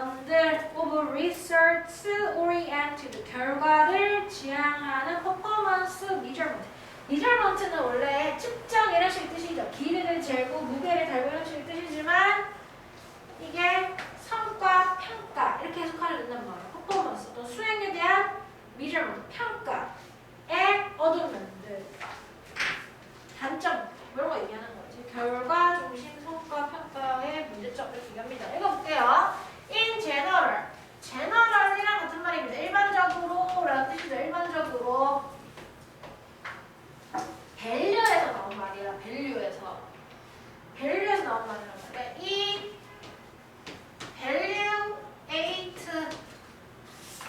면들 of research oriented 결과를 지향하는 performance measurement. measurement는 원래 측정 이런 식의 뜻이죠. 길이를 재고 무게를 달고 이런 식의 뜻이지만 이게 성과, 평가 이렇게 해석하려 된단 말이에요. 퍼포먼스 또 수행에 대한 measurement, 평가에 얻은 면들. 단점 이런 거 얘기하는 거지. 결과 중심 성과 평가의 문제점 이렇게 얘기합니다. 읽어볼게요. In general, general이랑 같은 말입니다. 일반적으로라는 뜻이죠. 일반적으로 value에서 나온 말이야. value에서 나온 말이란 말이야. 이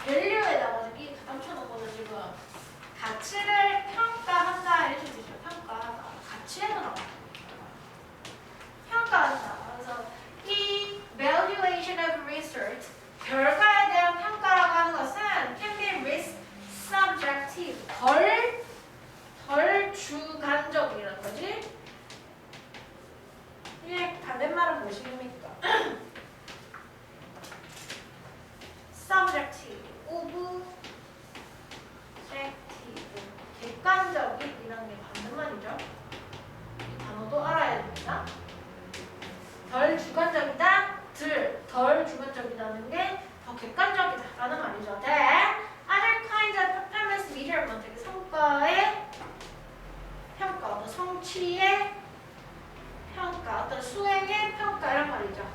value에다가 여기 감춰놓은 거는 지금 가치를 평가한다 이렇게 뜻이죠. 평가하다. 가치에서 나온 평가한다. 그래서 이 valuation of research 결과에 대한 평가라고 하는 것은 can be risk subjective 덜 주관적이라는 거지. 이게 반대말은 무엇입니까? subjective, objective 객관적이라는 게 반대말이죠. 이 단어도 알아야 됩니다. 덜 주관적이다, 덜 주관적이다는 게 더 객관적이다라는 말이죠. Then other kinds of performance measurement, 성과의 평가, 어떤 성취의 평가, 어떤 수행의 평가 이런 말이죠.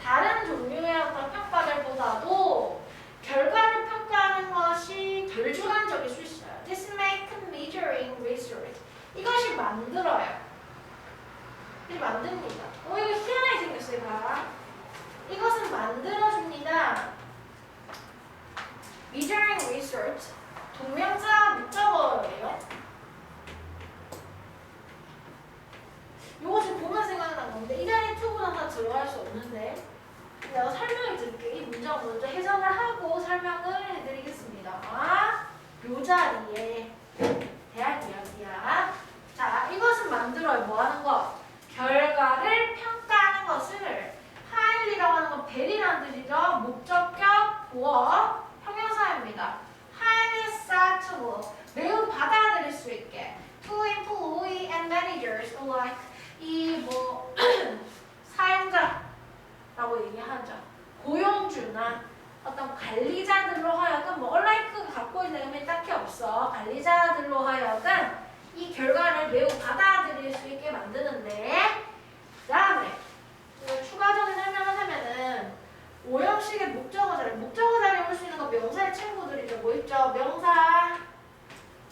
다른 종류의 어떤 평가들보다도 결과를 평가하는 것이 덜 주관적일 수 있어요. This make measuring research. 이것이 만들어요. 이게 만듭니다. 이거 희한하게 생겼어요. 봐. 이것은 만들어줍니다. Measuring research. 동명사 목적어예요. 이거 지금 보면 생각난 건데 이 자리에 투부정사 들어갈 수 없는데 내가 설명해 드릴게요. 이 문장 먼저 해석을 하고 설명을 해드리겠습니다. 요 자리에 대한 이야기야. 자, 이것은 만들어요. 뭐 하는 거? 결과를 평가하는 것을 highly라고 하는 건 very라는 뜻이죠. 목적격 보어 형용사입니다. highly acceptable 매우 받아들일 수 있게 to employee and managers alike 이 뭐 사용자라고 얘기하죠. 고용주나 어떤 관리자들로 하여금 뭐 얼라이크가 갖고 있는 의미 딱히 없어. 관리자들로 하여금 이 결과를 매우 받아들일 수 있게 만드는데 그 다음에 추가적인 설명을 하면은 오형식의 목적어 자리에 올 수 있는 거 명사의 친구들이죠. 뭐 있죠? 명사,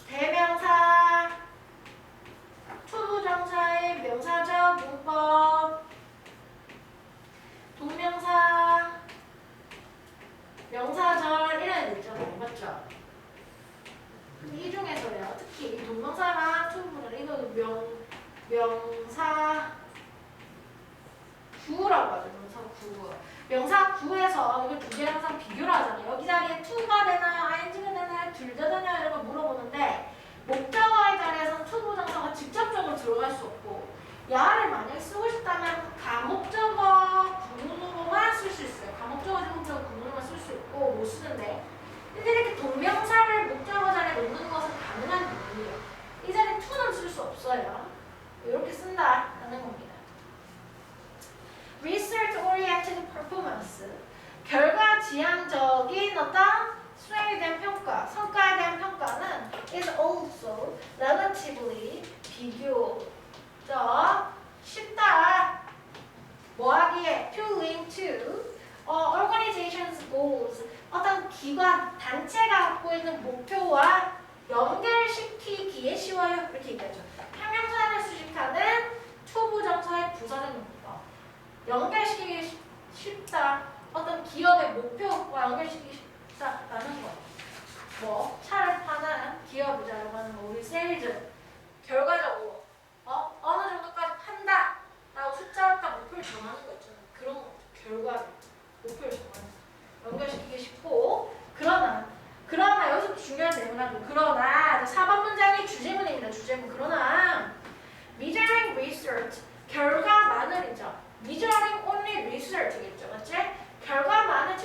대명사, 투부정사의 명사적 문법, 동명사, 명사절 이런 애들 있잖아요. 맞죠? 이 중에서요. 특히 동명사랑 투부정사 이거 명사 구라고 하죠. 명사 구. 명사 구에서 이걸 두 개를 항상 비교를 하잖아요. 여기 자리에 to가 되나요? ing가 되나요? 둘 다 되나요? 이런 거 물어보는데 목적어의 자리에서는 투부정사가 직접적으로 들어갈 수 없고 야를 만약에 쓰고 싶다면 가목적어 구문으로만 쓸 수 있어요. 가목적어, 제목적어 구문으로만 쓸 수 있고 못 쓰는데 근데 이렇게 동명사를 목적어 자리에 놓는 것은 가능한 부분이에요. 이 자리에 to는 쓸 수 없어요. 이렇게 쓴다라는 겁니다. Research oriented performance 결과 지향적인 어떤 수행에 대한 평가, 성과에 대한 평가는 is also relatively 비교적 쉽다. 뭐하기에? To link to organization's goals 어떤 기관, 단체가 갖고 있는 목표와 연결시키기에 쉬워요. 이렇게 얘기하죠. 형용사를 수식하는 투부정사의 부사적 용법. 연결시키기 쉽다. 어떤 기업의 목표와 연결시키기 쉽다라는 거. 뭐 차를 파는 기업이라고 하는 거. 우리 세일즈 결과적으로 어느 정도까지 판다 라고 숫자를 딱 목표를 정하는 거 있잖아요. 그런 거. 결과를 목표를 정하는 거. 연결시키기 쉽고 그러나 여기서 중요한 내용은 그러나 4번 문장이 주제문입니다. 주제문. 그러나 measuring research 결과만을이죠. measuring only research겠죠. 맞지? 결과만을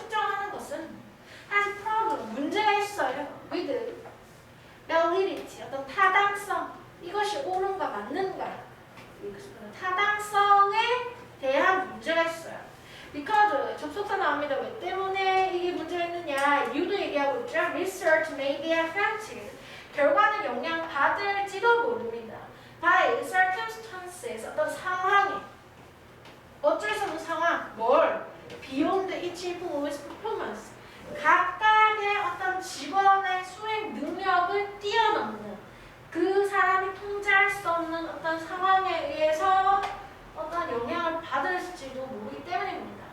이유도 얘기하고 있죠. Research may be affected. 결과는 영향받을지도 모릅니다. By circumstances, 어떤 상황에 어쩔 수 없는 상황, 뭘? Beyond each employee's performance. 각각의 어떤 직원의 수행 능력을 뛰어넘는 그 사람이 통제할 수 없는 어떤 상황에 의해서 어떤 영향을 받을지도 모르기 때문입니다.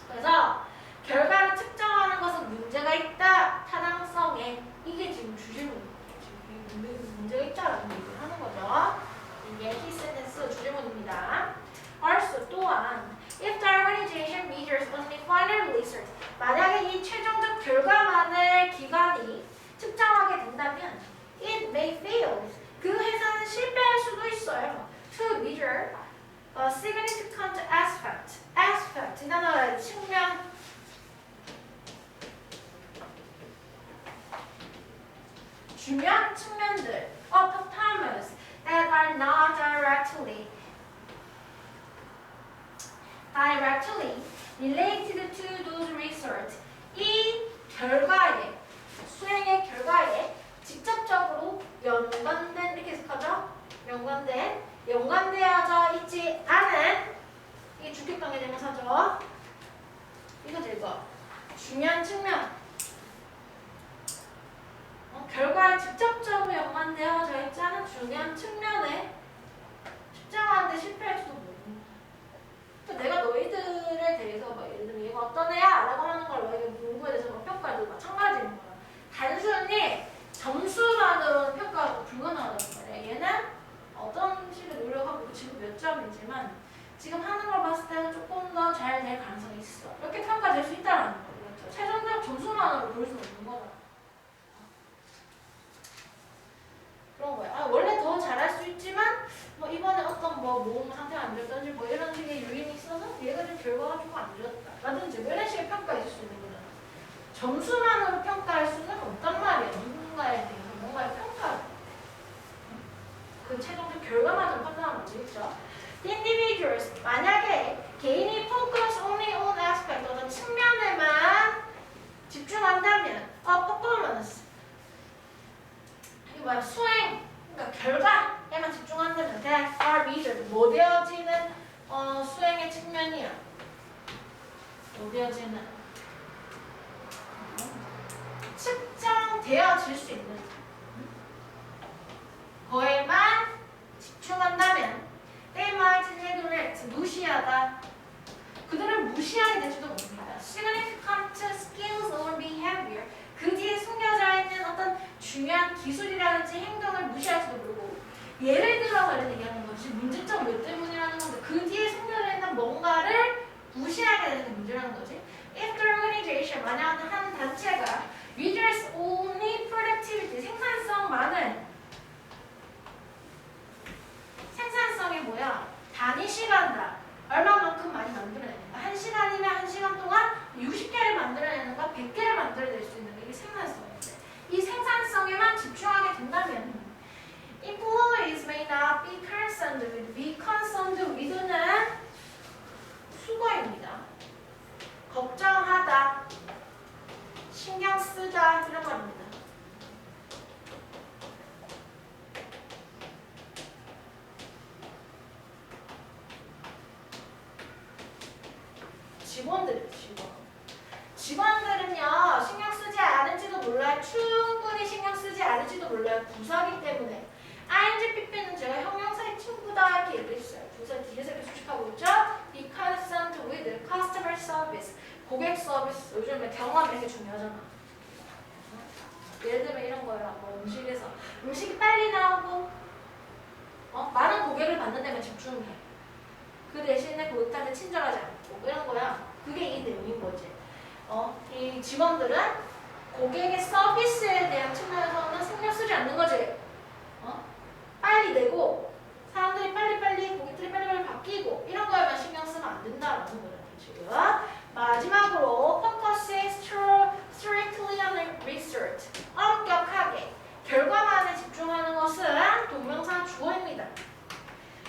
그래서 결과를 측정하는 것은 문제가 있다. 타당성에 이게 지금 주제문입니다. 지금 문제가 있다라는 얘기를 하는 거죠. 이게 키센텐스 주제문입니다. Also 또한 if the organization measures only final result 만약에 이 최종적 결과만을 기관이 측정하게 된다면 it may fail 그 회사는 실패할 수도 있어요. To measure a significant aspect 이 단어의 측면 중요한 측면들 of performance that are not directly related to those results. 이 결과에, 수행의 결과에 직접적으로 연관된, 이렇게 해석하죠? 연관되어져 있지 않은, 이게 주격관계 대명사죠. 이거죠, 이거. 중요한 측면. 결과에 직접적으로 연관되어져 있지 않은 중요한 측면에 측정하는데 실패할지도 모릅니다. 내가 너희들에 대해서 막 예를 들면 얘가 어떤 애야? 라고 하는 걸 너희가 공부에 대해서 막 평가해도 마찬가지인 거야. 단순히 점수만으로는 평가가 불가능하단 말이야. 얘는 어떤 식으로 노력하고 지금 몇 점이지만 지금 하는 걸 봤을 때는 조금 더 잘 될 가능성이 있어. 이렇게 평가될 수 있다는 거죠. 최종적 점수만으로 볼 수는 없는 거다. 그런 거야. 원래 더 잘할 수 있지만 뭐 이번에 어떤 몸 상태가 안 좋았든지 뭐 이런 식의 요인이 있어서 얘가 좀 결과가 조금 안 좋았다 라든지 뭐 이런 식의 평가가 있을 수 있는 거잖아. 점수만으로 평가할 수는 없단 말이야. 누군가에 대해서 뭔가를 평가할 그 최종적 결과만으로 판단하면 안 되겠죠. Individuals 만약에 개인이 focus only on aspect 어떤 측면에만 집중한다면 performance 이게 뭐야? 수행, 그러니까 결과에만 집중한다면 that are measured, 뭐 되어지는 수행의 측면이야. 뭐 되어지는 측정되어질 수 있는 거에만 집중한다면 they might neglect, 무시하다. 그들은 무시하게 될지도 모릅니다. Significant skills or behavior, 그 뒤에 숨겨져 있는 어떤 중요한 기술이라든지 행동을 무시할지도 모르고 예를 들어서 이런 얘기하는 거지 문제점 몇 때문이라는 건데 그 뒤에 숨겨져 있는 뭔가를 무시하게 되는 게 문제라는 거지. If the organization, 만약 한 단체가 measures only productivity, 생산성이 뭐야? 단위 시간당 얼마만큼 많이 만들어내는가? 1시간이면 1시간 동안 60개를 만들어내는가? 100개를 만들어낼 수 있는 게 이게 생산성인데 이 생산성에만 집중하게 된다면 employees may not be concerned with는 수거입니다. 걱정하다, 신경 쓰다 이런 말입니다. 직원들은요 신경 쓰지 않을지도 몰라요. 충분히 신경 쓰지 않을지도 몰라요. 부사기 때문에 ing pp는 제가 형용사의 친구다 이렇게 얘기했어요. 부사 뒤에서 이렇게 수식하고 있죠. Be concerned with customer service, 고객 서비스. 요즘에 경험 이렇게 중요하잖아. 예를 들면 이런 거예요. 뭐 음식에서 음식이 빨리 나오고 많은 고객을 받는 데만 집중해. 그 대신에 고객한테 친절하지 않고 이런 거야. 그게 이 내용인 거지. 이 직원들은 고객의 서비스에 대한 측면에서는 신경 쓰지 않는 거지. 빨리 내고 사람들이 빨리빨리 고객들이 빨리빨리 바뀌고 이런 거에만 신경 쓰면 안 된다라는 거예요. 지금 마지막으로 focus strictly on research. 엄격하게 결과만에 집중하는 것은 동명사 주어입니다.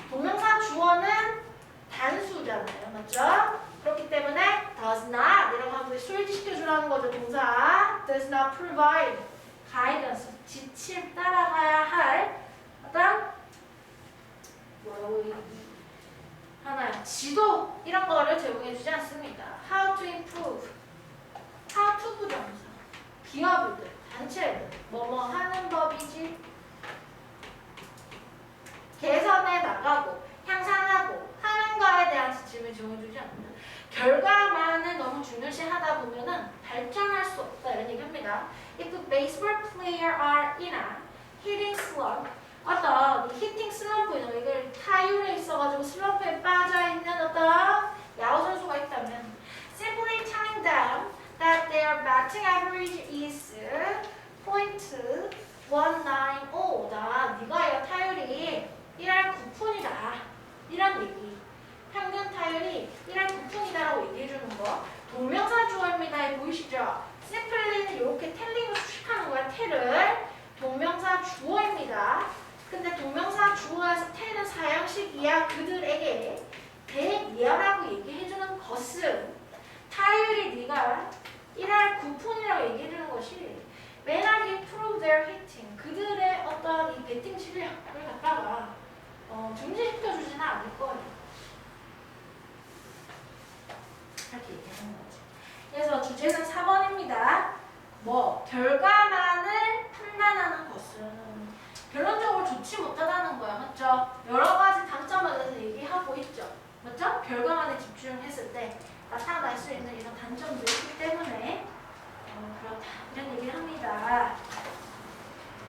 동명사 주어는 단수잖아요. 맞죠? 그렇기 때문에 does not 이라고 하면 소개시켜주라는 does not provide guidance, 지침 따라가야 할 어떤 뭐라고 하나요? 지도 이런 거를 제공해주지 않습니다. How to improve, how to 부정사, 기업들, 단체들, 뭐뭐 하는 법이지 개선해 나가고 향상하고 하는 거에 대한 지침을 제공해주지 않는다. 결과만을 너무 중요시하다 보면은 발전할 수 없다 이런 얘기합니다. If the baseball player are in a hitting slump, 어떤 히팅 슬럼프 이걸 타율에 있어가지고 슬럼프에 빠져있는 어떤 야구 선수가 있다면 simply telling them that their batting average is .190다. 네가 타율이 1할 9푼이다. 이런 얘기. 평균 타율이 1할 9푼이다라고 얘기해주는 거. 동명사 주어입니다. 보이시죠? simply는 이렇게 텔링을 수식하는 거야. 텔을. 동명사 주어입니다. 근데 동명사 주어에서 텔은 사형식이야. 그들에게 대예라고 얘기해주는 것은 타율이 네가 1할 9푼이라고 얘기해주는 것이 may not improve their hitting. 그들의 어떤 이 배팅 실력을 갖다가 증진시켜주지는 않을 거예요. 이렇게 얘기하는 거지. 그래서 주제는 4번입니다. 뭐 결과만